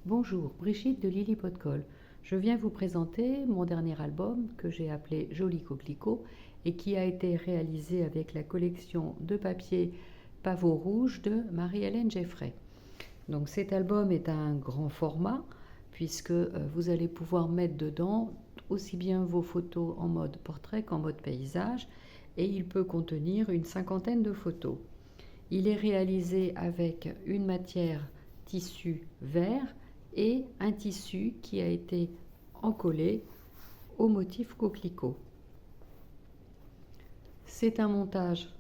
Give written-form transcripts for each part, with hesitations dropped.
Bonjour, Brigitte de Lily Pot de Colle. Je viens vous présenter mon dernier album que j'ai appelé Joli Coquelicot et qui a été réalisé avec la collection de papier Pavot Rouge de Marie-Hélène Geffray. Donc cet album est un grand format puisque vous allez pouvoir mettre dedans aussi bien vos photos en mode portrait qu'en mode paysage et il peut contenir une cinquantaine de photos. Il est réalisé avec une matière tissu vert et un tissu qui a été encollé au motif coquelicot. C'est un montage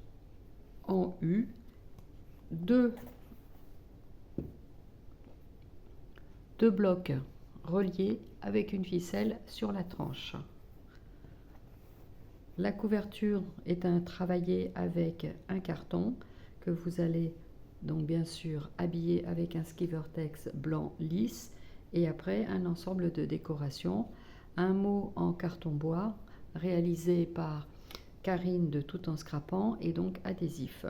en U, deux blocs reliés avec une ficelle sur la tranche. La couverture est travaillée avec un carton que vous allez donc bien sûr habiller avec un ski vertex blanc lisse et après un ensemble de décorations, un mot en carton bois réalisé par Karine de Tout en Scrapant et donc adhésif.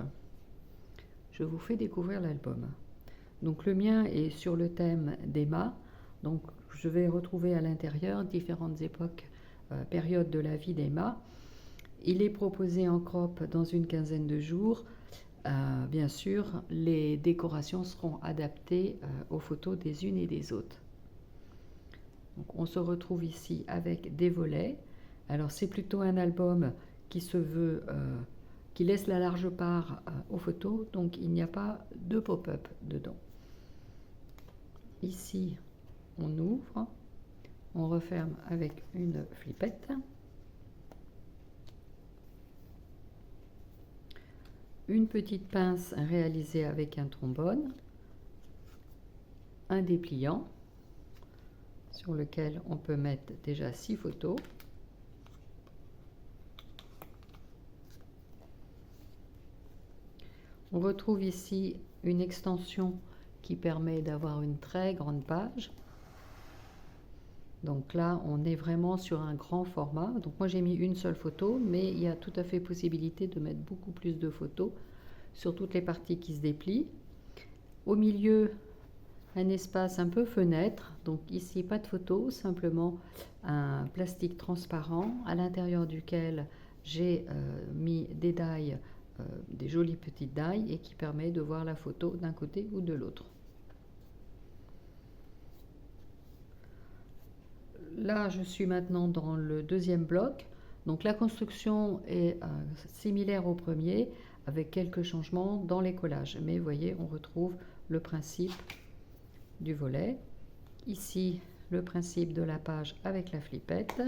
Je vous fais découvrir l'album. Donc le mien est sur le thème d'Emma, donc je vais retrouver à l'intérieur différentes époques, périodes de la vie d'Emma. Il est proposé en crop dans une quinzaine de jours. Bien sûr, les décorations seront adaptées aux photos des unes et des autres. Donc, on se retrouve ici avec des volets. Alors c'est plutôt un album qui se veut, qui laisse la large part aux photos, donc il n'y a pas de pop-up dedans. Ici, on ouvre, on referme avec une flippette. Une petite pince réalisée avec un trombone, un dépliant sur lequel on peut mettre déjà 6 photos, on retrouve ici une extension qui permet d'avoir une très grande page. Donc là, on est vraiment sur un grand format. Donc moi, j'ai mis une seule photo, mais il y a tout à fait possibilité de mettre beaucoup plus de photos sur toutes les parties qui se déplient. Au milieu, un espace un peu fenêtre. Donc ici, pas de photo, simplement un plastique transparent à l'intérieur duquel j'ai mis des dailles, des jolies petites dailles et qui permet de voir la photo d'un côté ou de l'autre. Là, je suis maintenant dans le deuxième bloc. Donc la construction est similaire au premier, avec quelques changements dans les collages. Mais vous voyez, on retrouve le principe du volet. Ici, le principe de la page avec la flippette.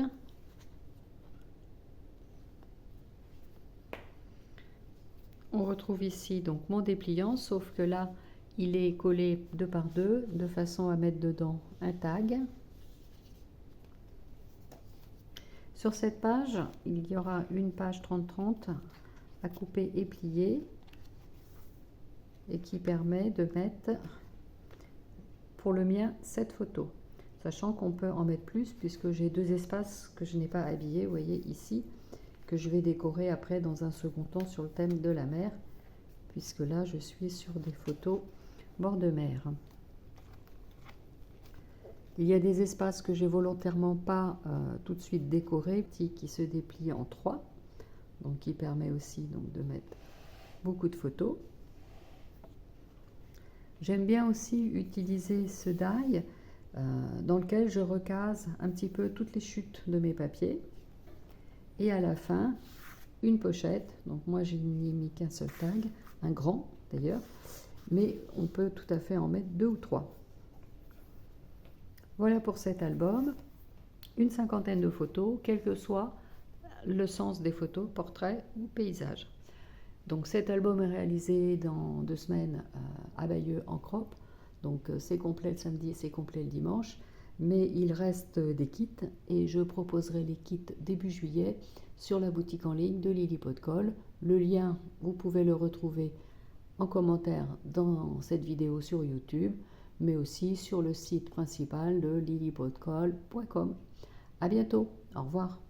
On retrouve ici donc mon dépliant, sauf que là, il est collé 2 par 2, de façon à mettre dedans un tag. Sur cette page, il y aura une page 30-30 à couper et plier et qui permet de mettre, pour le mien, 7 photos. Sachant qu'on peut en mettre plus puisque j'ai 2 espaces que je n'ai pas habillés, vous voyez ici, que je vais décorer après dans un second temps sur le thème de la mer, puisque là je suis sur des photos bord de mer. Il y a des espaces que j'ai volontairement pas tout de suite décorés, qui se déplient en 3, donc qui permet aussi donc, de mettre beaucoup de photos. J'aime bien aussi utiliser ce die dans lequel je recase un petit peu toutes les chutes de mes papiers. Et à la fin, une pochette. Donc moi, j'ai mis qu'un seul tag, un grand d'ailleurs, mais on peut tout à fait en mettre 2 ou 3. Voilà pour cet album, une cinquantaine de photos, quel que soit le sens des photos, portrait ou paysage. Donc cet album est réalisé dans 2 semaines à Bayeux en crop, donc c'est complet le samedi, c'est complet le dimanche, mais il reste des kits et je proposerai les kits début juillet sur la boutique en ligne de Lily Pot de Colle. Le lien, vous pouvez le retrouver en commentaire dans cette vidéo sur YouTube, mais aussi sur le site principal de lilypotdecolle.com. À bientôt, au revoir.